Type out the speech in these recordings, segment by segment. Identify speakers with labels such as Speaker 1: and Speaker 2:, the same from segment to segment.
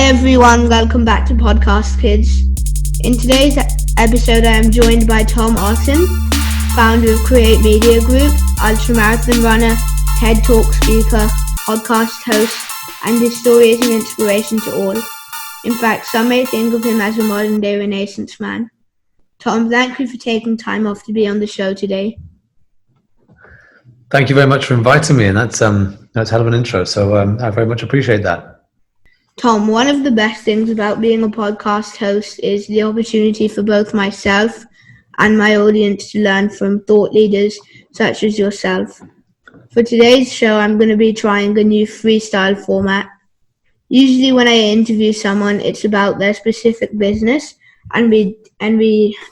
Speaker 1: everyone, welcome back to Podcast Kids. In today's episode, I am joined by Tom Otton, founder of Create Media Group, ultramarathon runner, TED Talk speaker, podcast host, and his story is an inspiration to all. In fact, some may think of him as a modern-day Renaissance man. Tom, thank you for taking time off to be on the show today.
Speaker 2: Thank you very much for inviting me, and that's hell of an intro, so I very much appreciate that.
Speaker 1: Tom, one of the best things about being a podcast host is the opportunity for both myself and my audience to learn from thought leaders such as yourself. For today's show, I'm going to be trying a new freestyle format. Usually when I interview someone, it's about their specific business and we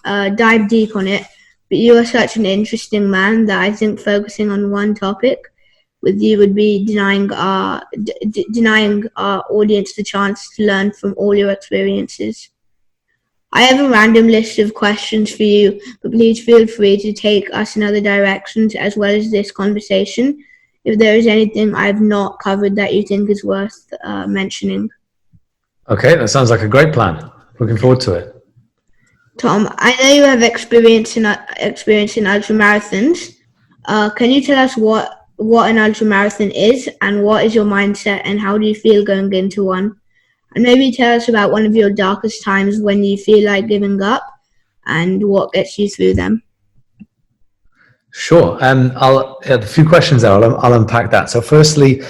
Speaker 1: dive deep on it. But you are such an interesting man that I think focusing on one topic with you would be denying our audience the chance to learn from all your experiences. I have a random list of questions for you, but please feel free to take us in other directions as well as this conversation if there is anything I've not covered that you think is worth mentioning.
Speaker 2: Okay, that sounds like a great plan. Looking forward to it.
Speaker 1: Tom, I know you have experience in ultramarathons. Can you tell us what an ultramarathon is and what is your mindset and how do you feel going into one? And maybe tell us about one of your darkest times when you feel like giving up and what gets you through them.
Speaker 2: Sure. A few questions there. I'll unpack that. So firstly,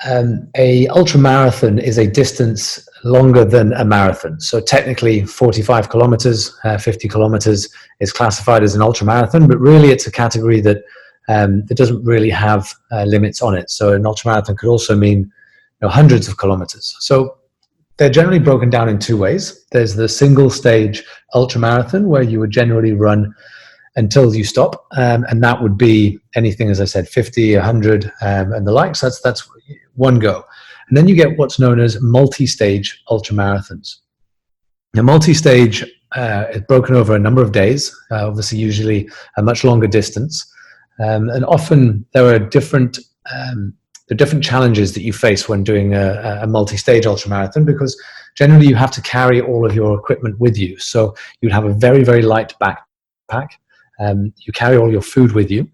Speaker 2: a ultramarathon is a distance longer than a marathon. So technically 45 kilometers, 50 kilometers is classified as an ultramarathon, but really it's a category that doesn't really have limits on it. So an ultramarathon could also mean hundreds of kilometers. So they're generally broken down in two ways. There's the single stage ultramarathon where you would generally run until you stop. And that would be anything, as I said, 50, 100 and the likes. That's one go. And then you get what's known as multi-stage ultramarathons. Now, multi-stage is broken over a number of days, obviously usually a much longer distance. And often there are different challenges that you face when doing a multi-stage ultramarathon, because generally you have to carry all of your equipment with you. So you'd have a very, very light backpack. You carry all your food with you,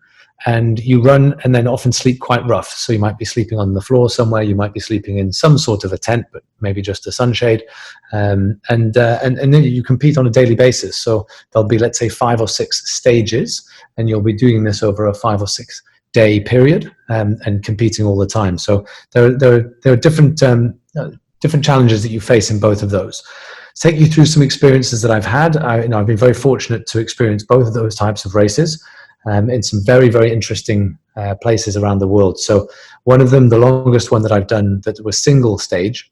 Speaker 2: and you run and then often sleep quite rough. So you might be sleeping on the floor somewhere. You might be sleeping in some sort of a tent, but maybe just a sunshade. And then you compete on a daily basis. So there'll be, let's say, 5 or 6 stages, and you'll be doing this over a 5 or 6 day period and competing all the time. So there are different challenges that you face in both of those. Take you through some experiences that I've had. I've been very fortunate to experience both of those types of races in some very, very interesting places around the world. So one of them, the longest one that I've done that was single stage,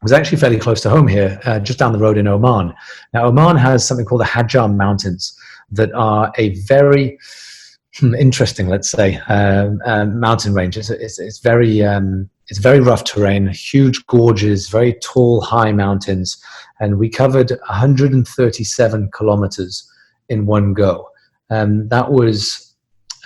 Speaker 2: was actually fairly close to home here, just down the road in Oman. Now, Oman has something called the Hajar Mountains that are a very interesting, let's say, mountain range. It's very rough terrain, huge gorges, very tall, high mountains, and we covered 137 kilometers in one go. That was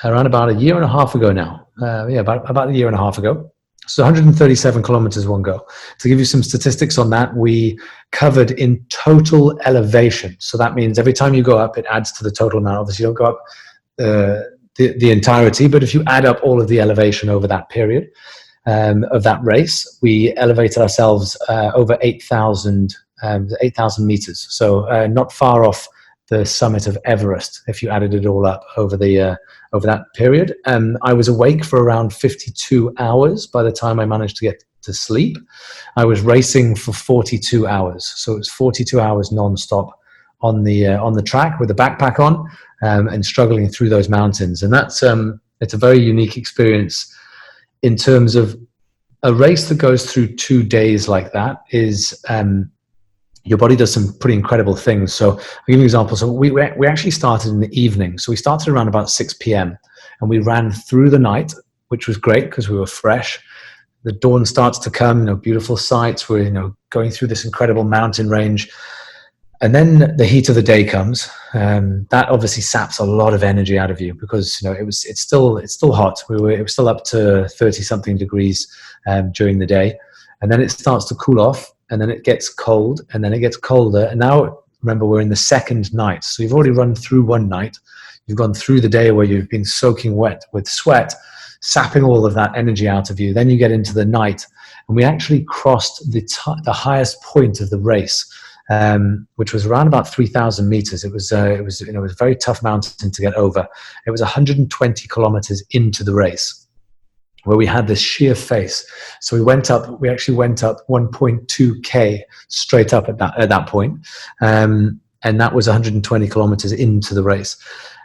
Speaker 2: around about a year and a half ago now. About a year and a half ago. So 137 kilometers one go. To give you some statistics on that, we covered in total elevation. So that means every time you go up, it adds to the total amount. Obviously, you don't go up the entirety, but if you add up all of the elevation over that period of that race, we elevated ourselves over 8,000 meters. So not far off the summit of Everest, if you added it all up over that period. I was awake for around 52 hours by the time I managed to get to sleep. I was racing for 42 hours. So it was 42 hours non-stop on the track with a backpack on and struggling through those mountains. And that's it's a very unique experience in terms of a race that goes through 2 days like that is your body does some pretty incredible things. So I'll give you an example. So we actually started in the evening. So we started around about 6 p.m. and we ran through the night, which was great because we were fresh. The dawn starts to come, beautiful sights. We're, going through this incredible mountain range. And then the heat of the day comes. That obviously saps a lot of energy out of you because, it's still hot. It was still up to 30 something degrees during the day. And then it starts to cool off. and then it gets cold, and then it gets colder. And now, remember, we're in the second night. So you've already run through one night. You've gone through the day where you've been soaking wet with sweat, sapping all of that energy out of you. Then you get into the night, and we actually crossed the highest point of the race, which was around about 3,000 meters. It was a very tough mountain to get over. It was 120 kilometers into the race, where we had this sheer face. So we actually went up 1.2K straight up at that point. And that was 120 kilometers into the race.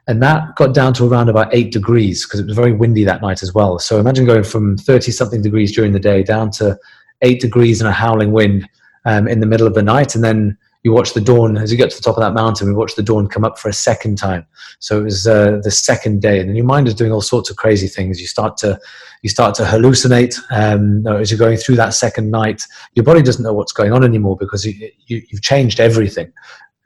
Speaker 2: And that got down to around about 8 degrees because it was very windy that night as well. So imagine going from 30 something degrees during the day down to 8 degrees and a howling wind in the middle of the night. And then you watch the dawn, as you get to the top of that mountain, we watched the dawn come up for a second time. So it was the second day, and your mind is doing all sorts of crazy things. You start to hallucinate as you're going through that second night. Your body doesn't know what's going on anymore because you've changed everything.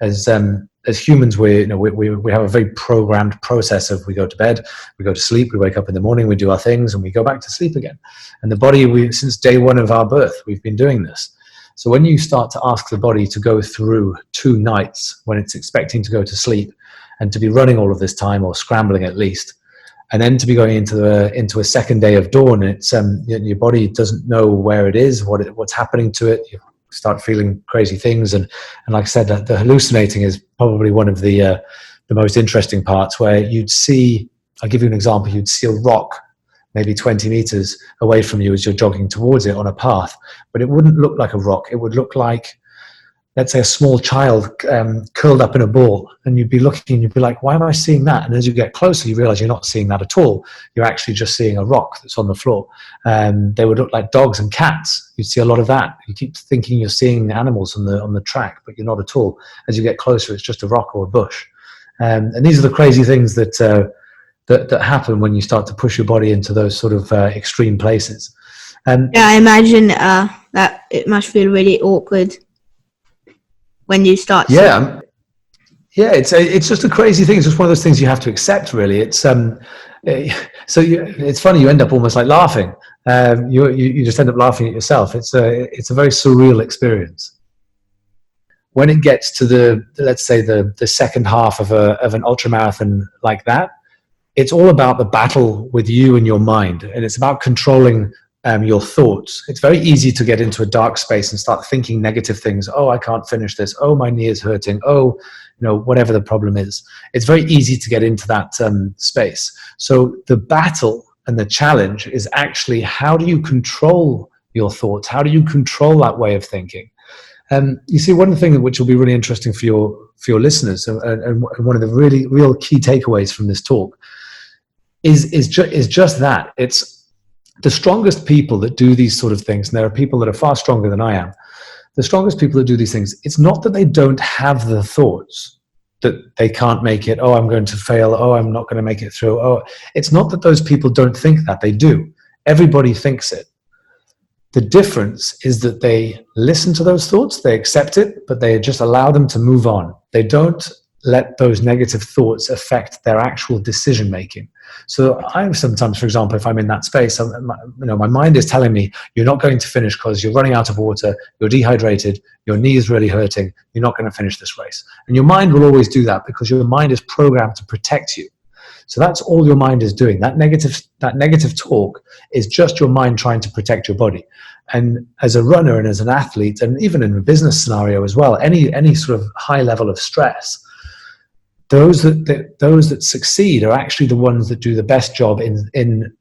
Speaker 2: As humans, we have a very programmed process of we go to bed, we go to sleep, we wake up in the morning, we do our things, and we go back to sleep again. And the body, since day one of our birth, we've been doing this. So when you start to ask the body to go through 2 nights when it's expecting to go to sleep, and to be running all of this time or scrambling at least, and then to be going into a second day of dawn, it's your body doesn't know where it is, what's happening to it. You start feeling crazy things, and like I said, the hallucinating is probably one of the most interesting parts, where you'd see. I'll give you an example. You'd see a rock maybe 20 meters away from you as you're jogging towards it on a path, but it wouldn't look like a rock. It would look like, let's say, a small child curled up in a ball, and you'd be looking and you'd be like, why am I seeing that? And as you get closer, you realize you're not seeing that at all. You're actually just seeing a rock that's on the floor. They would look like dogs and cats. You'd see a lot of that. You keep thinking you're seeing animals on the track, but you're not at all. As you get closer, it's just a rock or a bush. And these are the crazy things that happen when you start to push your body into those sort of extreme places.
Speaker 1: I imagine that it must feel really awkward when you start.
Speaker 2: Yeah, it's just a crazy thing. It's just one of those things you have to accept, really. It's it's funny. You end up almost like laughing. You just end up laughing at yourself. It's a very surreal experience. When it gets to let's say the second half of an ultramarathon like that, it's all about the battle with you and your mind, and it's about controlling your thoughts. It's very easy to get into a dark space and start thinking negative things. Oh, I can't finish this. Oh, my knee is hurting. Oh, whatever the problem is. It's very easy to get into that space. So the battle and the challenge is actually, how do you control your thoughts? How do you control that way of thinking? You see, one of the things which will be really interesting for your listeners, and one of the really real key takeaways from this talk is just that. It's the strongest people that do these sort of things, and there are people that are far stronger than I am. The strongest people that do these things, it's not that they don't have the thoughts that they can't make it. Oh, I'm going to fail. Oh, I'm not going to make it through. Oh, it's not that those people don't think that. They do. Everybody thinks it. The difference is that they listen to those thoughts, they accept it, but they just allow them to move on. They don't let those negative thoughts affect their actual decision making. So I'm sometimes, for example, if I'm in that space, my mind is telling me, you're not going to finish because you're running out of water, you're dehydrated, your knee is really hurting, you're not going to finish this race. And your mind will always do that because your mind is programmed to protect you. So that's all your mind is doing. That negative talk is just your mind trying to protect your body. And as a runner and as an athlete, and even in a business scenario as well, any sort of high level of stress, those that succeed are actually the ones that do the best job in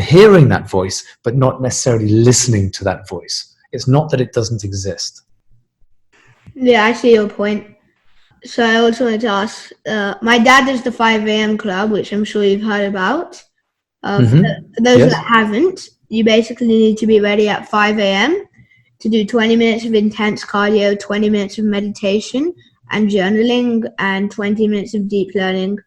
Speaker 2: hearing that voice, but not necessarily listening to that voice. It's not that it doesn't exist.
Speaker 1: Yeah, I see your point. So I also wanted to ask, my dad does the 5 a.m. club, which I'm sure you've heard about. For those that haven't, you basically need to be ready at 5 a.m. to do 20 minutes of intense cardio, 20 minutes of meditation and journaling, and 20 minutes of deep learning.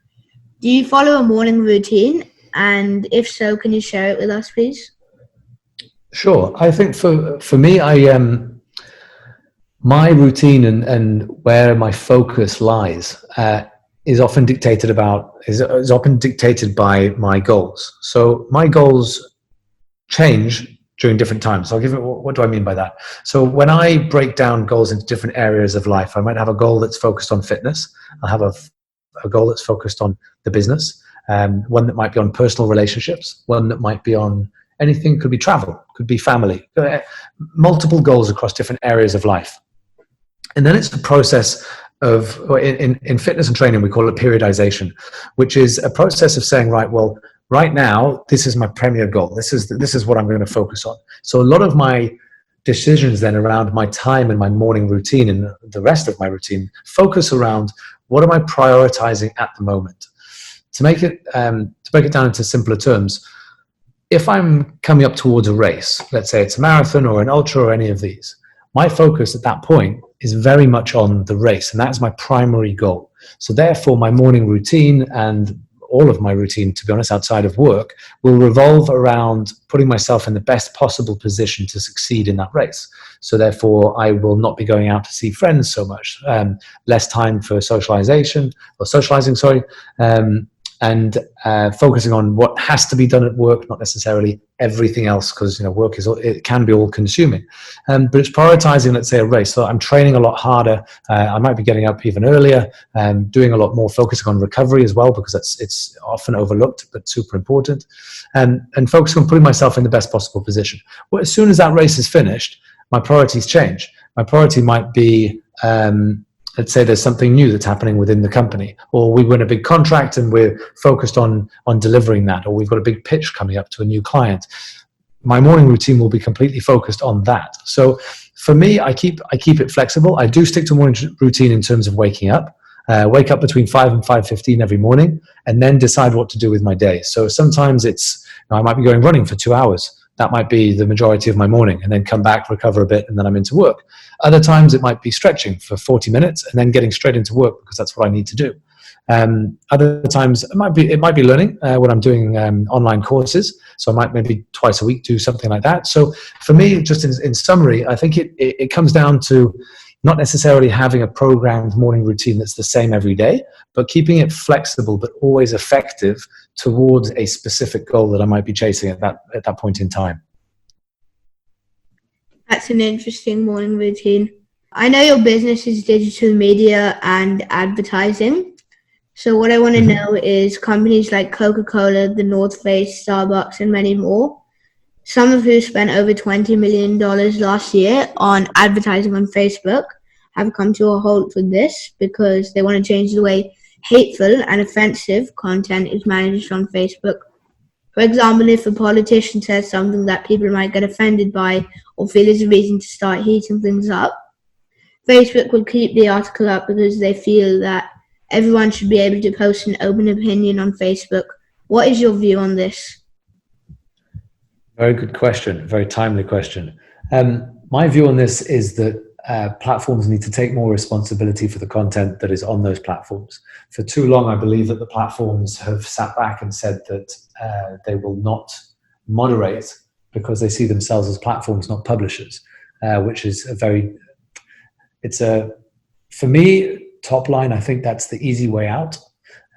Speaker 1: Do you follow a morning routine? And if so, can you share it with us, please?
Speaker 2: Sure. I think for me, my routine and where my focus lies is often dictated by my goals. So my goals change during different times. So I'll give it, what do I mean by that? So when I break down goals into different areas of life, I might have a goal that's focused on fitness. I'll have a goal that's focused on the business, one that might be on personal relationships, one that might be on anything, could be travel, could be family, multiple goals across different areas of life. And then it's a process of, in fitness and training, we call it periodization, which is a process of saying, right, well, right now, this is my premier goal. This is what I'm going to focus on. So a lot of my decisions then around my time and my morning routine and the rest of my routine focus around what am I prioritizing at the moment. To break it down into simpler terms, if I'm coming up towards a race, let's say it's a marathon or an ultra or any of these, my focus at that point is very much on the race, and that's my primary goal. So therefore, my morning routine and all of my routine, to be honest, outside of work, will revolve around putting myself in the best possible position to succeed in that race. So therefore, I will not be going out to see friends so much, less time for socializing, and focusing on what has to be done at work, not necessarily everything else, because work it can be all consuming. But it's prioritizing, let's say, a race. So I'm training a lot harder. I might be getting up even earlier, doing a lot more, focusing on recovery as well, because it's often overlooked but super important, and focusing on putting myself in the best possible position. Well, as soon as that race is finished, my priorities change. My priority might be, let's say there's something new that's happening within the company, or we win a big contract and we're focused on delivering that, or we've got a big pitch coming up to a new client. My morning routine will be completely focused on that. So for me, I keep it flexible. I do stick to morning routine in terms of waking up. Wake up between 5 and 5:15 every morning, and then decide what to do with my day. So sometimes I might be going running for 2 hours. That might be the majority of my morning, and then come back, recover a bit, and then I'm into work. Other times it might be stretching for 40 minutes and then getting straight into work because that's what I need to do. Other times it might be learning when I'm doing online courses. So I might maybe twice a week do something like that. So for me, just in summary, I think it comes down to not necessarily having a programmed morning routine that's the same every day, but keeping it flexible but always effective towards a specific goal that I might be chasing at that point in time.
Speaker 1: That's an interesting morning routine. I know your business is digital media and advertising. So what I want to know is companies like Coca-Cola, the North Face, Starbucks, and many more, some of who spent over $20 million last year on advertising on Facebook, have come to a halt with this because they want to change the way hateful and offensive content is managed on Facebook. For example, if a politician says something that people might get offended by or feel is a reason to start heating things up, Facebook will keep the article up because they feel that everyone should be able to post an open opinion on Facebook. What is your view on this?
Speaker 2: Very good question. Very timely question. My view on this is that platforms need to take more responsibility for the content that is on those platforms. For too long, I believe that the platforms have sat back and said that they will not moderate because they see themselves as platforms, not publishers, which is for me, top line, I think that's the easy way out.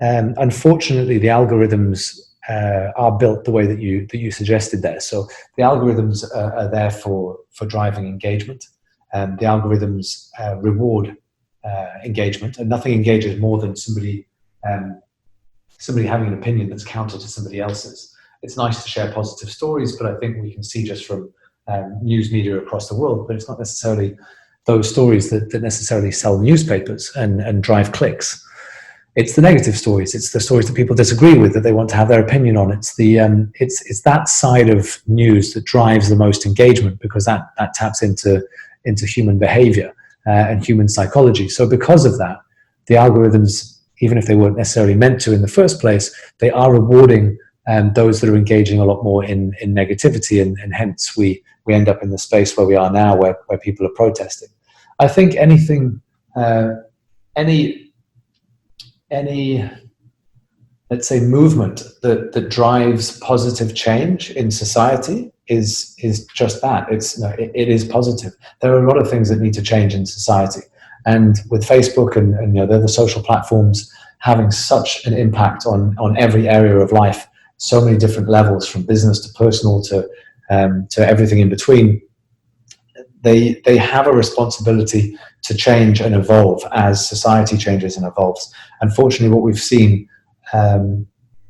Speaker 2: Unfortunately, the algorithms are built the way that you suggested there. So the algorithms are there for driving engagement. The algorithms reward engagement, and nothing engages more than somebody having an opinion that's counter to somebody else's. It's nice to share positive stories, but I think we can see just from news media across the world, but it's not necessarily those stories that necessarily sell newspapers and drive clicks. It's the negative stories. It's the stories that people disagree with, that they want to have their opinion on. It's it's that side of news that drives the most engagement, because that taps into human behavior and human psychology. So because of that, the algorithms, even if they weren't necessarily meant to in the first place, they are rewarding those that are engaging a lot more in negativity, and hence we end up in the space where we are now, where people are protesting. I think any let's say movement that drives positive change in society is just that. It is positive. There are a lot of things that need to change in society, and with Facebook and the other social platforms having such an impact on every area of life, so many different levels, from business to personal to to everything in between, they have a responsibility to change and evolve as society changes and evolves. Unfortunately, what we've seen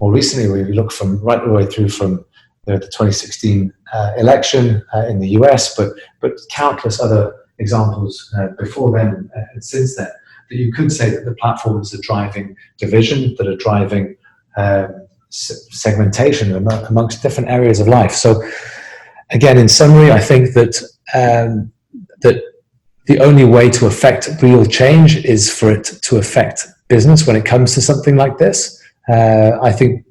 Speaker 2: more recently, where you look from right the way through from the 2016 election in the US, but countless other examples before then and since then, that you could say that the platforms are driving division, that are driving segmentation amongst different areas of life. So again, in summary, I think that that the only way to affect real change is for it to affect business when it comes to something like this. I think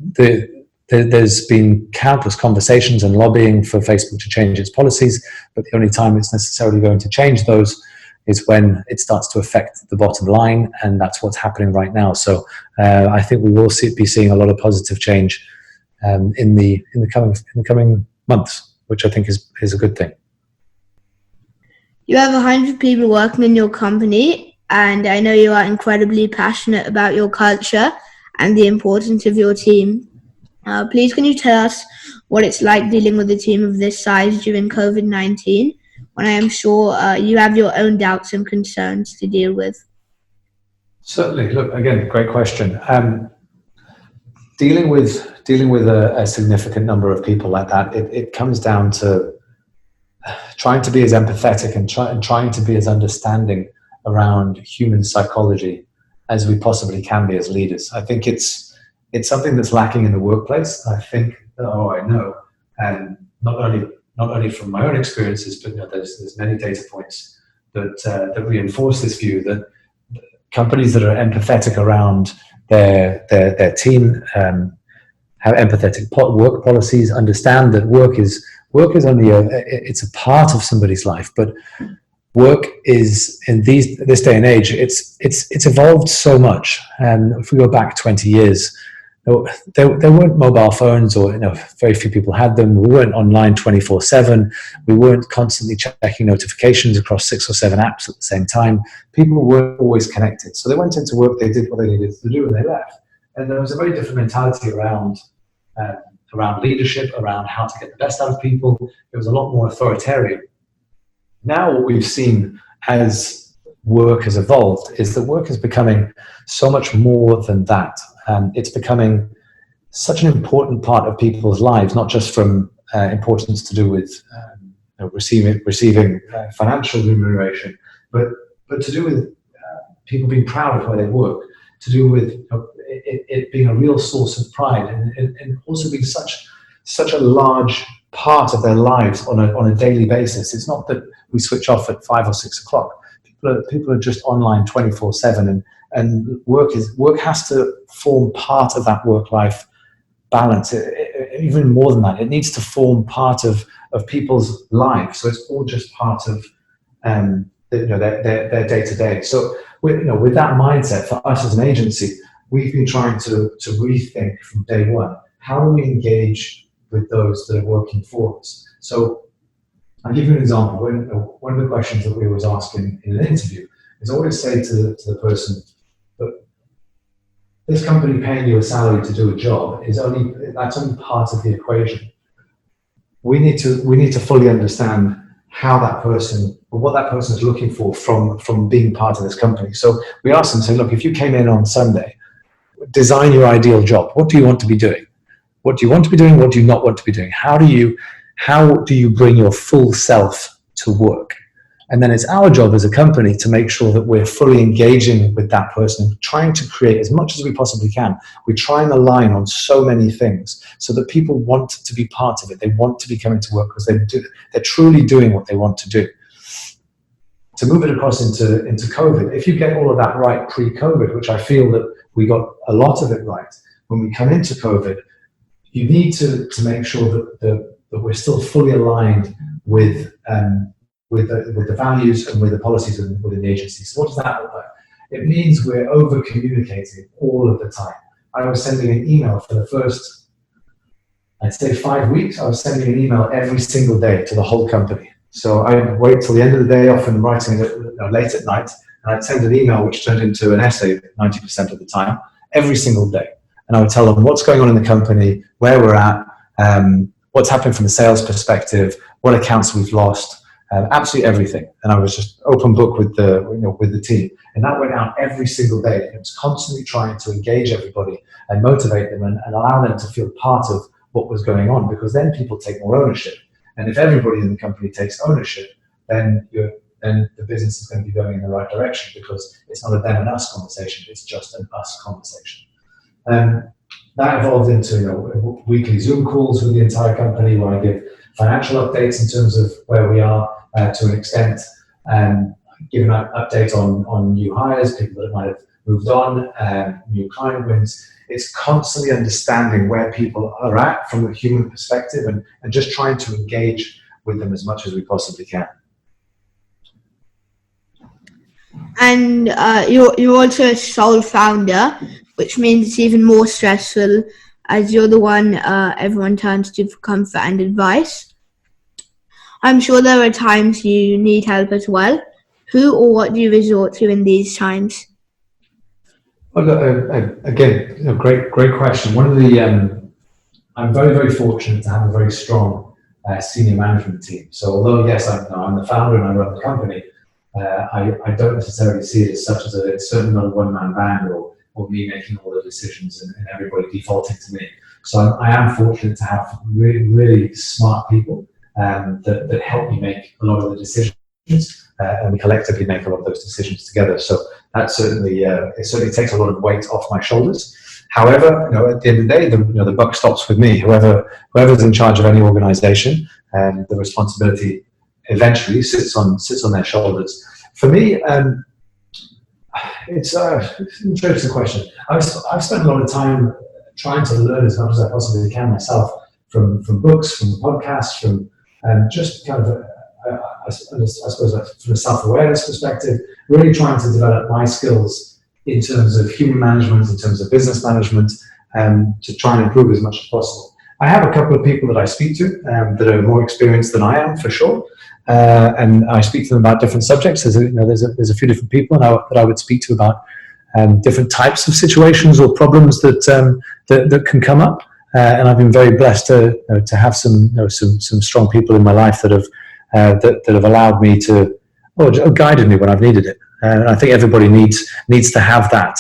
Speaker 2: there's been countless conversations and lobbying for Facebook to change its policies, but the only time it's necessarily going to change those is when it starts to affect the bottom line, and that's what's happening right now. So I think we will be seeing a lot of positive change in the coming months, which I think is a good thing.
Speaker 1: You have 100 people working in your company, and I know you are incredibly passionate about your culture and the importance of your team. Please, can you tell us what it's like dealing with a team of this size during COVID-19, when I am sure you have your own doubts and concerns to deal with?
Speaker 2: Certainly. Look, again, great question. Dealing with a significant number of people like that, it comes down to trying to be as empathetic and trying to be as understanding around human psychology as we possibly can be as leaders. I think it's something that's lacking in the workplace. I think, I know, and not only from my own experiences, but there's many data points that reinforce this view that companies that are empathetic around their team, have empathetic work policies, understand that work is only it's a part of somebody's life, but work is in this day and age, it's evolved so much. And if we go back 20 years, there weren't mobile phones, or very few people had them. We weren't online 24/7. We weren't constantly checking notifications across 6 or 7 apps at the same time. People weren't always connected, so they went into work, they did what they needed to do, and they left. And there was a very different mentality around leadership, around how to get the best out of people. It was a lot more authoritarian. Now what we've seen as work has evolved is that work is becoming so much more than that. It's becoming such an important part of people's lives, not just from importance to do with receiving financial remuneration, but to do with people being proud of where they work, to do with it being a real source of pride, and also being such a large part of their lives on a daily basis. It's not that we switch off at 5 or 6 o'clock. People are just online 24/7, and work has to form part of that work-life balance. Even more than that, it needs to form part of people's lives. So it's all just part of their day-to-day. So with that mindset, for us as an agency, we've been trying to rethink from day one, how do we engage with those that are working for us? So I'll give you an example. One of the questions that we always ask in an interview is always say to the person, look, this company paying you a salary to do a job that's only part of the equation. We need to fully understand how that person, or what that person is looking for from being part of this company. So we ask them, say, look, if you came in on Sunday, design your ideal job. What do you want to be doing? What do you want to be doing? What do you not want to be doing? How do you bring your full self to work? And then it's our job as a company to make sure that we're fully engaging with that person, trying to create as much as we possibly can. We try and align on so many things so that people want to be part of it. They want to be coming to work because they're truly doing what they want to do. To move it across into COVID, if you get all of that right pre-COVID, which I feel that we got a lot of it right, when we come into COVID, you need to make sure that we're still fully aligned with the values and with the policies within the agency. So what does that look like? It means we're over-communicating all of the time. I was sending an email for the first, I'd say 5 weeks. I was sending an email every single day to the whole company. So I'd wait till the end of the day, often writing it late at night, and I'd send an email which turned into an essay 90% of the time, every single day. And I would tell them what's going on in the company, where we're at, what's happened from a sales perspective, what accounts we've lost, absolutely everything. And I was just open book with the team, and that went out every single day. It was constantly trying to engage everybody and motivate them and allow them to feel part of what was going on, because then people take more ownership. And if everybody in the company takes ownership, then the business is going to be going in the right direction, because it's not a them and us conversation, it's just an us conversation. That evolved into weekly Zoom calls with the entire company, where I give financial updates in terms of where we are to an extent, and give an update on new hires, people that might have moved on, new client wins. It's constantly understanding where people are at from a human perspective, and just trying to engage with them as much as we possibly can.
Speaker 1: And you're also a sole founder, which means it's even more stressful, as you're the one everyone turns to for comfort and advice. I'm sure there are times you need help as well. Who or what do you resort to in these times?
Speaker 2: Well, again, great question. One of the I'm very, very fortunate to have a very strong senior management team. So although yes, I'm the founder and I run the company, I don't necessarily see it as such as it's certainly not a one-man band or me making all the decisions and everybody defaulting to me. So I am fortunate to have really, really smart people that help me make a lot of the decisions, and we collectively make a lot of those decisions together. So that certainly it certainly takes a lot of weight off my shoulders. However, at the end of the day, the buck stops with me. Whoever's in charge of any organisation, and the responsibility eventually sits on their shoulders. For me, it's an interesting question. I've spent a lot of time trying to learn as much as I possibly can myself from books, from podcasts, from just kind of I suppose from a self-awareness perspective, really trying to develop my skills in terms of human management, in terms of business management, to try and improve as much as possible. I have a couple of people that I speak to that are more experienced than I am, for sure, and I speak to them about different subjects. There's a few different people that I would speak to about different types of situations or problems that can come up. And I've been very blessed to have some strong people in my life that have allowed me to, or guided me when I've needed it. And I think everybody needs to have that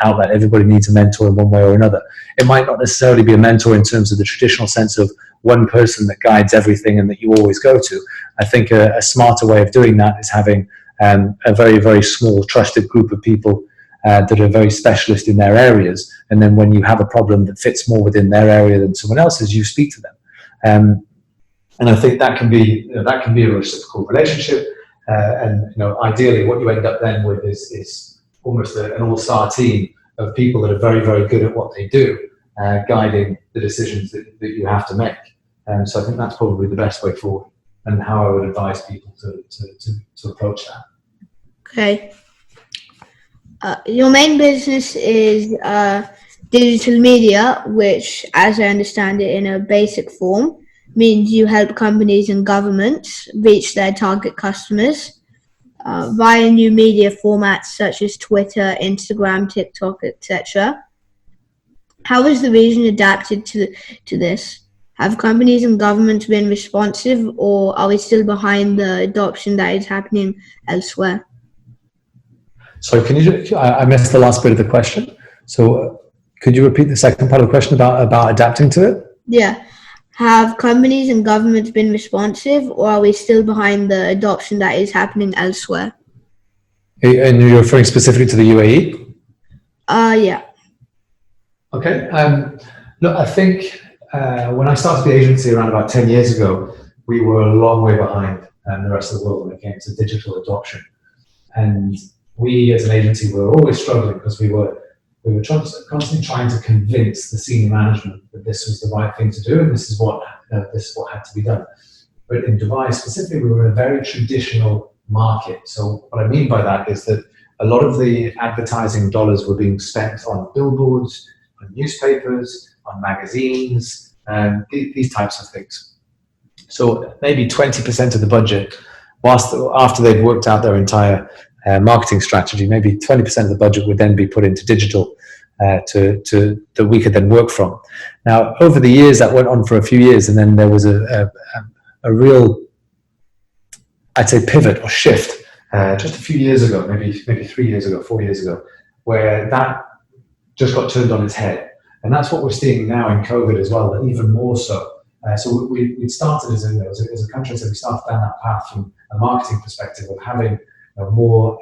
Speaker 2: outlet. Everybody needs a mentor in one way or another. It might not necessarily be a mentor in terms of the traditional sense of one person that guides everything and that you always go to. I think a smarter way of doing that is having a very, very small trusted group of people that are very specialist in their areas. And then when you have a problem that fits more within their area than someone else's, you speak to them. And I think that can be a reciprocal relationship. And ideally, what you end up then with is almost an all-star team of people that are very, very good at what they do, guiding the decisions that you have to make. So I think that's probably the best way forward, and how I would advise people to approach that.
Speaker 1: Okay. Your main business is digital media, which, as I understand it in a basic form, means you help companies and governments reach their target customers via new media formats such as Twitter, Instagram, TikTok, etc. How has the region adapted to this? Have companies and governments been responsive, or are we still behind the adoption that is happening elsewhere?
Speaker 2: So I missed the last bit of the question. So could you repeat the second part of the question about adapting to it?
Speaker 1: Yeah. Have companies and governments been responsive, or are we still behind the adoption that is happening elsewhere?
Speaker 2: And you're referring specifically to the UAE?
Speaker 1: Yeah.
Speaker 2: Okay. Look, I think when I started the agency around about 10 years ago, we were a long way behind the rest of the world when it came to digital adoption. And we as an agency were always struggling because we were constantly trying to convince the senior management that this was the right thing to do, and this is what had to be done. But in Dubai specifically, we were in a very traditional market. So what I mean by that is that a lot of the advertising dollars were being spent on billboards, on newspapers, on magazines, and these types of things. So maybe 20% of the budget, after they'd worked out their entire marketing strategy, maybe 20% of the budget would then be put into digital that we could then work from. Now, over the years, that went on for a few years, and then there was a real, I'd say, pivot or shift just a few years ago, maybe 3 years ago, 4 years ago, where that just got turned on its head. And that's what we're seeing now in COVID as well, but even more so. So we started as a country, so we started down that path from a marketing perspective of having more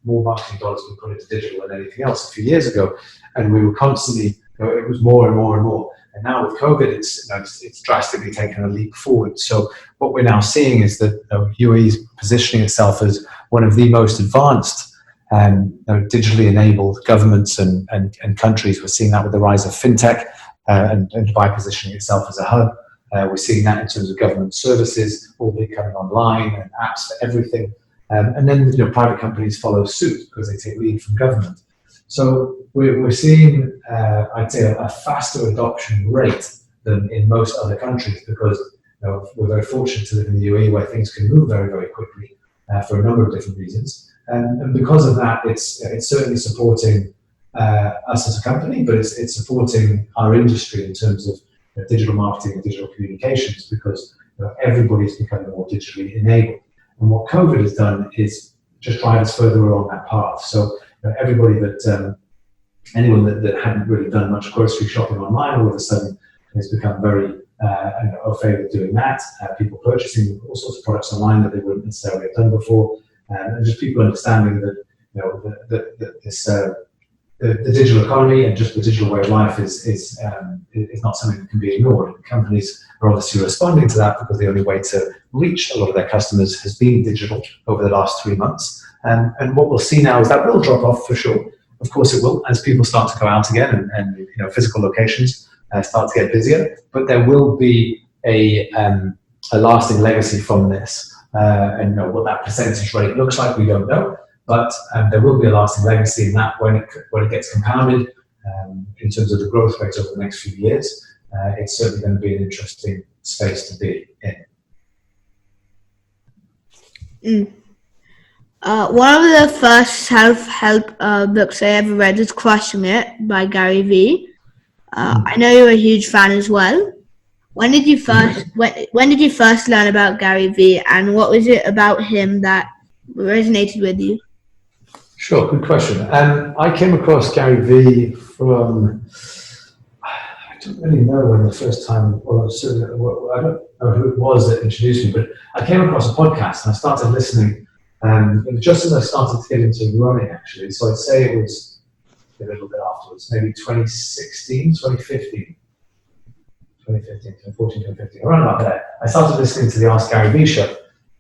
Speaker 2: marketing dollars being put into digital than anything else a few years ago, and we were constantly, it was more and more and more. And now with COVID, it's drastically taken a leap forward. So what we're now seeing is that UAE is positioning itself as one of the most advanced digitally enabled governments and countries. We're seeing that with the rise of fintech and Dubai positioning itself as a hub. We're seeing that in terms of government services all becoming online and apps for everything. And then private companies follow suit because they take lead from government. So we're seeing, I'd say, a faster adoption rate than in most other countries because we're very fortunate to live in the UAE where things can move very, very quickly for a number of different reasons. And because of that, it's certainly supporting us as a company, but it's supporting our industry in terms of digital marketing and digital communications because everybody's becoming more digitally enabled. And what COVID has done is just drive us further along that path. So everybody anyone that hadn't really done much grocery shopping online all of a sudden has become very au fait with doing that. People purchasing all sorts of products online that they wouldn't necessarily have done before. And just people understanding that this the digital economy and just the digital way of life is not something that can be ignored. And companies are obviously responding to that because the only way to reach a lot of their customers has been digital over the last 3 months. And what we'll see now is that will drop off for sure. Of course it will, as people start to go out again and physical locations start to get busier. But there will be a lasting legacy from this. And what that percentage rate looks like, we don't know. But there will be a lasting legacy in that when it gets compounded in terms of the growth rate over the next few years. It's certainly going to be an interesting space to be in.
Speaker 1: One of the first self-help books I ever read was Crushing It by Gary Vee. I know you're a huge fan as well. When did you first learn about Gary Vee, and what was it about him that resonated with you?
Speaker 2: Sure, good question. I came across Gary Vee from, I don't really know when the first time, I don't know who it was that introduced me, but I came across a podcast and I started listening just as I started to get into running actually. So I'd say it was a little bit afterwards, maybe 2016, 2015. 2014, 2015, around about there. I started listening to the Ask Gary Vee show.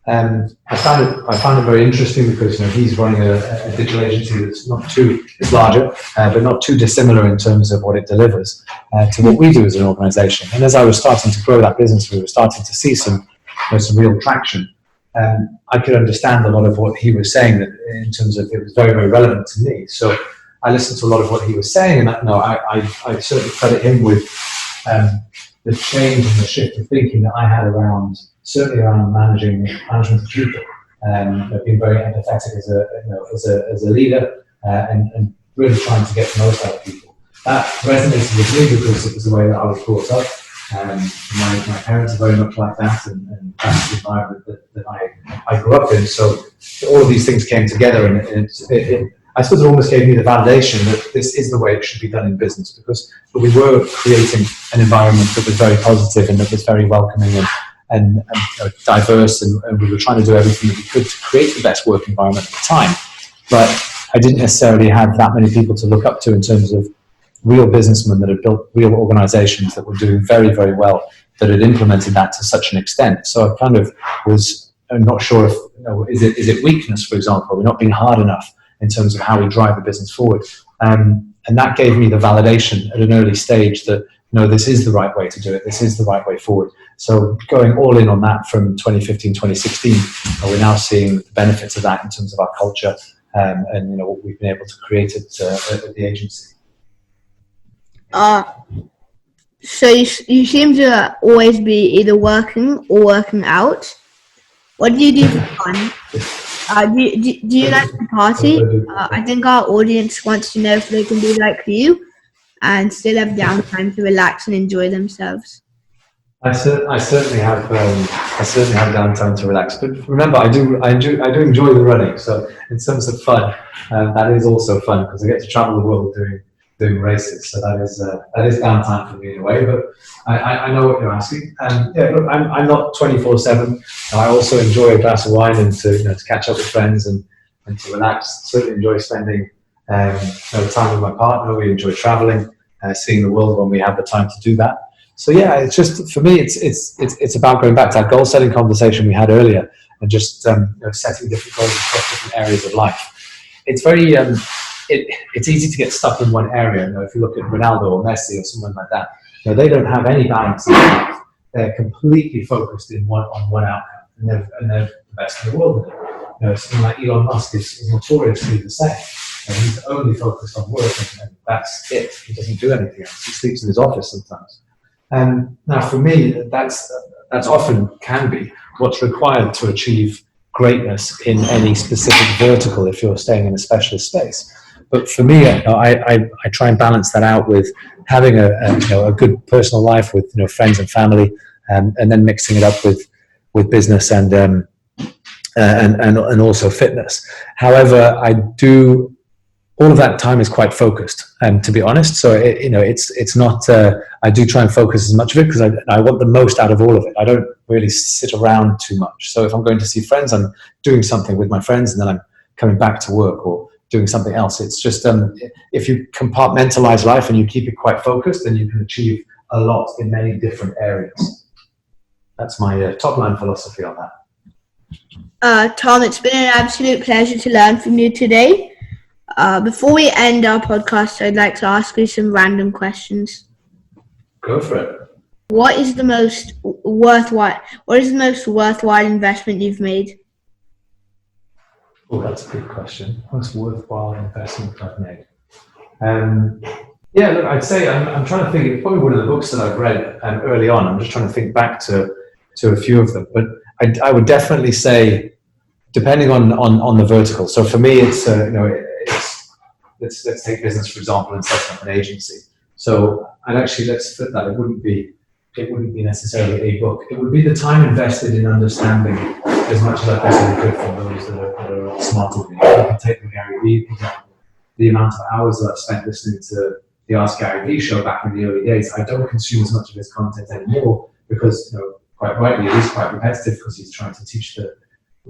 Speaker 2: I found it very interesting because he's running a digital agency that's it's larger, but not too dissimilar in terms of what it delivers to what we do as an organisation. And as I was starting to grow that business, we were starting to see some real traction. I could understand a lot of what he was saying in terms of it was very, very relevant to me. So I listened to a lot of what he was saying, and I certainly credit him with the change and the shift of thinking that I had certainly around management of people, being very empathetic as a leader, and really trying to get the most out of people. That resonated with me because it was the way that I was brought up. My parents are very much like that, and that's the environment that I grew up in. So all of these things came together, and I suppose it almost gave me the validation that this is the way it should be done in business, because we were creating an environment that was very positive and that was very welcoming and diverse, and we were trying to do everything that we could to create the best work environment at the time. But I didn't necessarily have that many people to look up to in terms of real businessmen that had built real organizations that were doing very, very well, that had implemented that to such an extent. So I kind of was not sure if, is it weakness, for example? We're not being hard enough in terms of how we drive the business forward. And that gave me the validation at an early stage that, this is the right way to do it. This is the right way forward. So going all in on that from 2015, 2016, we're now seeing the benefits of that in terms of our culture and what we've been able to create at the agency.
Speaker 1: So you seem to always be either working or working out. What do you do for fun? Do you like to party? I think our audience wants to know if they can be like you and still have downtime to relax and enjoy themselves?
Speaker 2: I certainly have. I certainly have downtime to relax. But remember, I do enjoy the running. So in terms of fun, that is also fun because I get to travel the world doing races. So that is downtime for me in a way. But I know what you're asking. Yeah, look, I'm not 24/7. I also enjoy a glass of wine and to catch up with friends and to relax. Certainly enjoy spending time with my partner. We enjoy traveling, seeing the world when we have the time to do that. So yeah, it's just for me. It's about going back to that goal setting conversation we had earlier, and just setting different goals across different areas of life. It's very it's easy to get stuck in one area. If you look at Ronaldo or Messi or someone like that, they don't have any balance in their life. They're completely focused on one outcome, and they're the best in the world. Someone like Elon Musk is notoriously the same. He's only focused on work, and that's it. He doesn't do anything else. He sleeps in his office sometimes. Now, for me, that's often can be what's required to achieve greatness in any specific vertical if you're staying in a specialist space. But for me, I try and balance that out with having a good personal life with friends and family, and then mixing it up with business and also fitness. However, I do. All of that time is quite focused, to be honest. So it's not. I do try and focus as much of it because I want the most out of all of it. I don't really sit around too much. So if I'm going to see friends, I'm doing something with my friends, and then I'm coming back to work or doing something else. It's just if you compartmentalize life and you keep it quite focused, then you can achieve a lot in many different areas. That's my top line philosophy on that.
Speaker 1: Tom, it's been an absolute pleasure to learn from you today. Before we end our podcast, I'd like to ask you some random questions.
Speaker 2: Go for it.
Speaker 1: What is the most worthwhile investment you've made?
Speaker 2: Oh, that's a good question. Most worthwhile investment I've made. Yeah, look, I'd say I'm trying to think. It's probably one of the books that I've read early on. I'm just trying to think back to a few of them, but I would definitely say, depending on the vertical. So for me, it's let's take business for example and set up an agency. So let's flip that. It wouldn't be necessarily a book. It would be the time invested in understanding as much as I possibly could from those that are smarter than me. You can take the Gary Vee example. The amount of hours that I've spent listening to the Ask Gary Vee show back in the early days, I don't consume as much of his content anymore because, quite rightly, it is quite repetitive because he's trying to teach the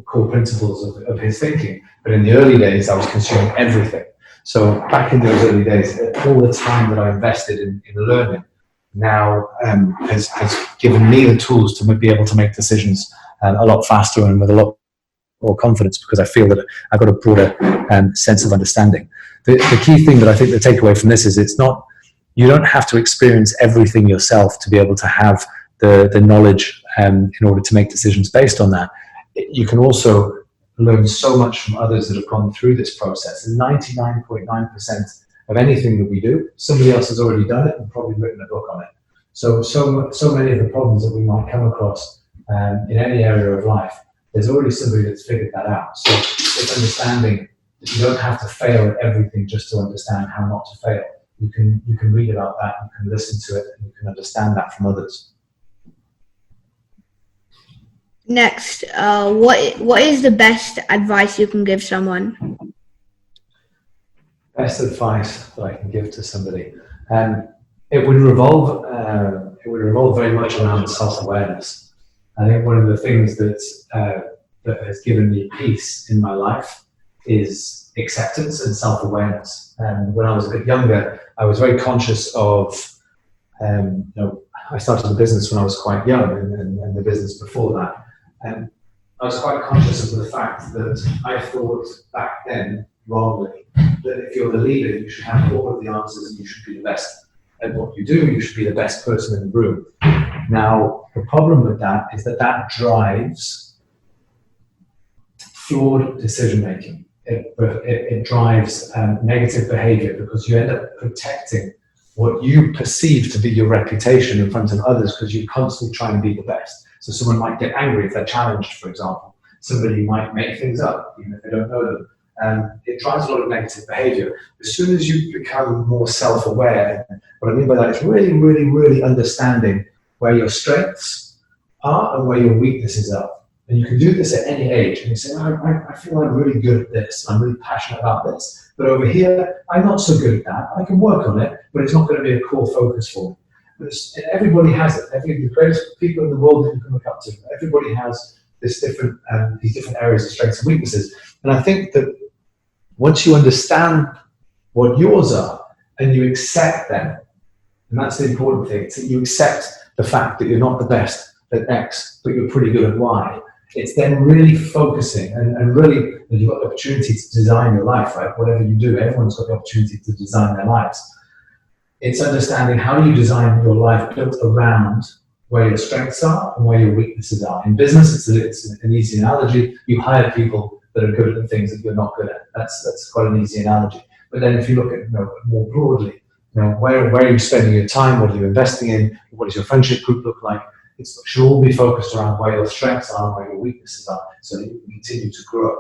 Speaker 2: core principles of his thinking. But in the early days, I was consuming everything. So back in those early days, all the time that I invested in learning now has given me the tools to be able to make decisions a lot faster and with a lot more confidence because I feel that I've got a broader sense of understanding. The key thing that I think the takeaway from this is you don't have to experience everything yourself to be able to have the knowledge in order to make decisions based on that. You can also learn so much from others that have gone through this process. And 99.9% of anything that we do, somebody else has already done it and probably written a book on it. So many of the problems that we might come across in any area of life, there's already somebody that's figured that out. So it's understanding that you don't have to fail at everything just to understand how not to fail. You can read about that, you can listen to it, and you can understand that from others.
Speaker 1: Next, what is the best advice you can give someone?
Speaker 2: Best advice that I can give to somebody, it would revolve very much around self-awareness. I think one of the things that has given me peace in my life is acceptance and self-awareness. And when I was a bit younger, I was very conscious of, I started the business when I was quite young, and the business before that. And I was quite conscious of the fact that I thought back then, wrongly, that if you're the leader, you should have all of the answers and you should be the best at what you do. You should be the best person in the room. Now, the problem with that is that drives flawed decision-making. It drives negative behavior because you end up protecting what you perceive to be your reputation in front of others because you're constantly trying to be the best. So someone might get angry if they're challenged, for example. Somebody might make things up, even if they don't know them. it drives a lot of negative behavior. As soon as you become more self-aware, what I mean by that is really, really, really understanding where your strengths are and where your weaknesses are. And you can do this at any age. And you say, I feel I'm really good at this. I'm really passionate about this. But over here, I'm not so good at that. I can work on it, but it's not going to be a core focus for me. But everybody has it. The greatest people in the world that you can look up to, everybody has these different areas of strengths and weaknesses. And I think that once you understand what yours are and you accept them, and that's the important thing, it's that you accept the fact that you're not the best at X, but you're pretty good at Y. It's then really focusing and really, you've got the opportunity to design your life, right? Whatever you do, everyone's got the opportunity to design their lives. It's understanding how do you design your life built around where your strengths are and where your weaknesses are. In business, it's an easy analogy. You hire people that are good at the things that you're not good at. That's quite an easy analogy. But then if you look at more broadly, where are you spending your time? What are you investing in? What does your friendship group look like? It should all be focused around where your strengths are and where your weaknesses are, so that you can continue to grow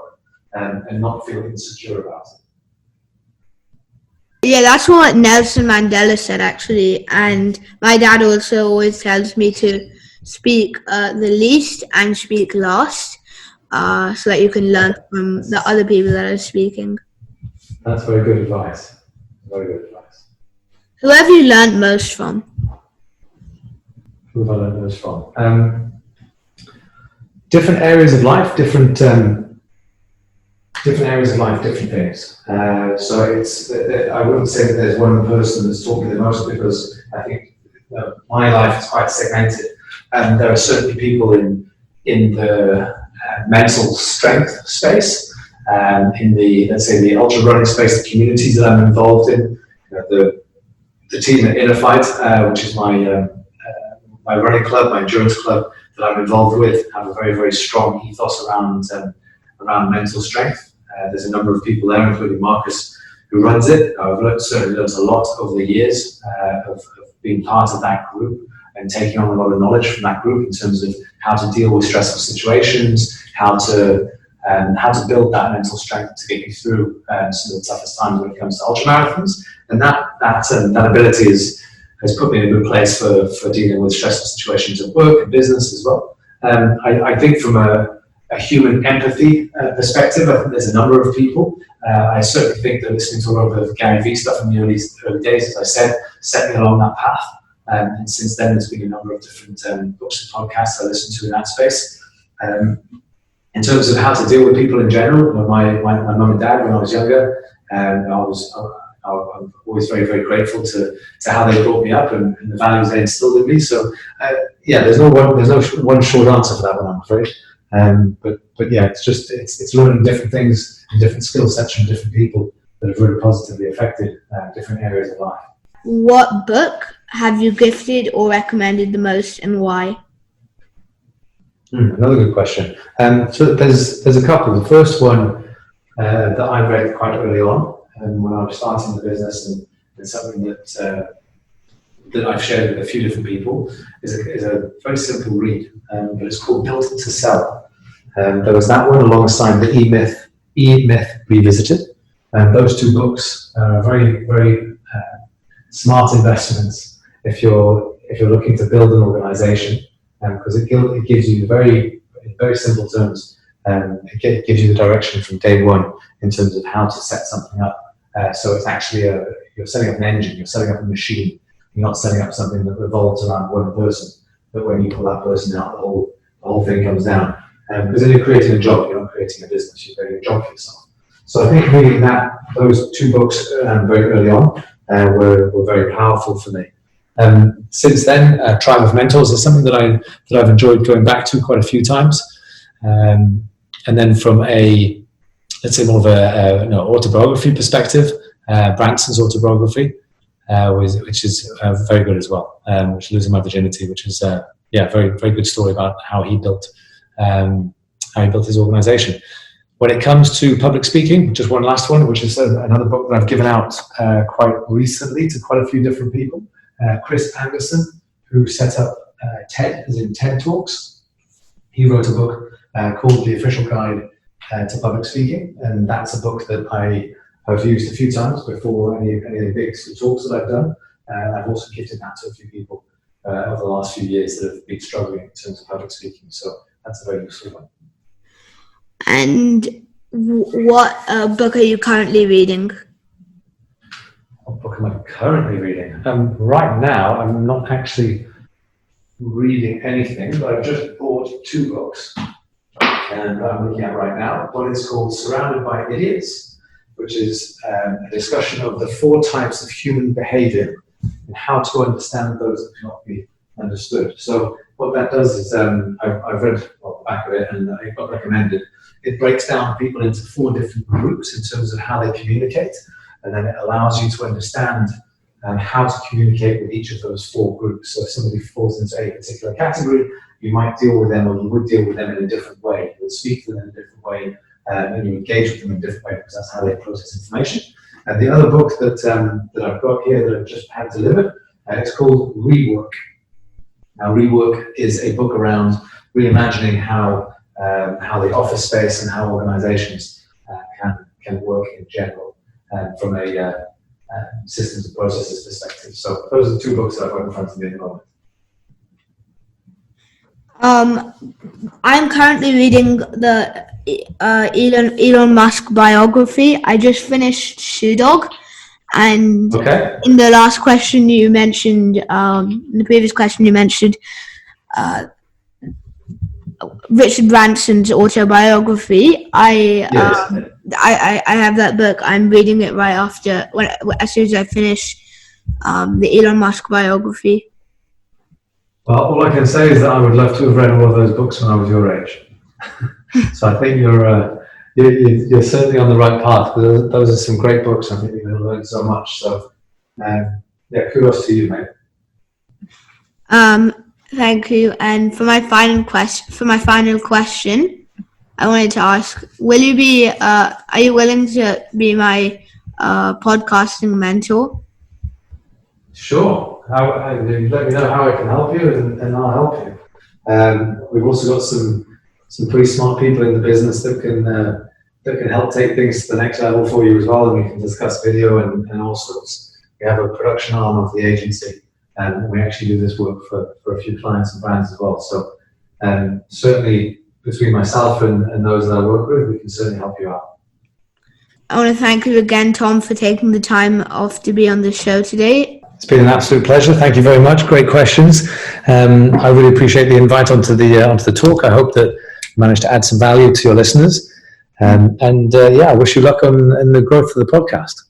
Speaker 2: and not feel insecure about it.
Speaker 1: Yeah, that's what Nelson Mandela said, actually. And my dad also always tells me to speak the least and speak last, so that you can learn from the other people that are speaking.
Speaker 2: That's very good advice. Very good advice.
Speaker 1: Who have you learned most from?
Speaker 2: Who have I learned most from? Different areas of life, different areas of life, different things. So I wouldn't say that there's one person that's taught me the most, because I think my life is quite segmented. And there are certainly people in the mental strength space, in the, let's say, the ultra running space, the communities that I'm involved in, the team at Inner Fight, which is my running club, my endurance club that I'm involved with, have a very, very strong ethos around mental strength. There's a number of people there, including Marcus, who runs it. I've certainly learned a lot over the years of being part of that group and taking on a lot of knowledge from that group in terms of how to deal with stressful situations, how to build that mental strength to get you through some of the toughest times when it comes to ultramarathons. And that ability has put me in a good place for dealing with stressful situations at work and business as well. I think from a human empathy perspective, I think there's a number of people. I certainly think that listening to a lot of Gary Vee stuff in the early days, as I said, set me along that path. And since then, there's been a number of different books and podcasts I listen to in that space. In terms of how to deal with people in general, my mum and dad, when I was younger, I'm always very, very grateful to how they brought me up and the values they instilled in me. So, there's no one short answer for that one, I'm afraid. But yeah, it's learning different things and different skill sets from different people that have really positively affected different areas of life.
Speaker 1: What book have you gifted or recommended the most, and why?
Speaker 2: Another good question. So there's a couple. The first one that I read quite early on when I was starting the business, and something that I've shared with a few different people, is a very simple read, but it's called Built to Sell. There was that one alongside the E-Myth Revisited. And those two books are very, very smart investments if you're looking to build an organization, because it gives you in very simple terms, it gives you the direction from day one in terms of how to set something up. So it's actually you're setting up an engine, you're setting up a machine. You're not setting up something that revolves around one person, but when you pull that person out, the whole thing comes down. Because then you're creating a job, you're not creating a business, you're creating a job for yourself. So I think reading those two books very early on were very powerful for me. Since then, Tribe of Mentors is something that I've enjoyed going back to quite a few times. And then from let's say more of a autobiography perspective, Branson's autobiography, which is very good as well, which is Losing My Virginity, which is very, very good story about how he built his organization. When it comes to public speaking, just one last one, which is another book that I've given out quite recently to quite a few different people. Chris Anderson, who set up TED, as in TED Talks. He wrote a book called The Official Guide to public speaking, and that's a book that I have used a few times before any of the big talks that I've done. I've also gifted that to a few people over the last few years that have been struggling in terms of public speaking. So that's a very useful one.
Speaker 1: And what book are you currently reading?
Speaker 2: What book am I currently reading? Right now, I'm not actually reading anything, but I've just bought 2 books, and I'm looking at right now. One is called Surrounded by Idiots, which is a discussion of the 4 types of human behavior and how to understand those that cannot be understood. So what that does is, I've read the back of it and it got recommended. It breaks down people into 4 different groups in terms of how they communicate, and then it allows you to understand how to communicate with each of those 4 groups. So if somebody falls into a particular category, you might deal with them, or you would deal with them in a different way. You would speak to them in a different way, and you engage with them in a different way, because that's how they process information. And the other book that I've got here that I've just had delivered, it's called Rework. Now, Rework is a book around reimagining how the office space and how organizations can work in general from a systems and processes perspective. So those are 2 books that I've got in front of me at the moment.
Speaker 1: I'm currently reading the Elon Musk biography. I just finished Shoe Dog, and in the last question you mentioned, in the previous question you mentioned Richard Branson's autobiography. I have that book. I'm reading it right after, as soon as I finish the Elon Musk biography.
Speaker 2: Well, all I can say is that I would love to have read all of those books when I was your age. So I think you're certainly on the right path. Those are some great books. I think you're going to learn so much. So kudos to you, mate.
Speaker 1: Thank you. And for my final question, I wanted to ask: are you willing to be my podcasting mentor?
Speaker 2: Sure. Let me know how I can help you, and I'll help you. We've also got some pretty smart people in the business that can help take things to the next level for you as well, and we can discuss video and all sorts. We have a production arm of the agency, and we actually do this work for a few clients and brands as well. So certainly between myself and those that I work with, we can certainly help you out.
Speaker 1: I want to thank you again, Tom, for taking the time off to be on the show today.
Speaker 2: It's been an absolute pleasure. Thank you very much. Great questions. I really appreciate the invite onto the talk. I hope that you managed to add some value to your listeners. I wish you luck in the growth of the podcast.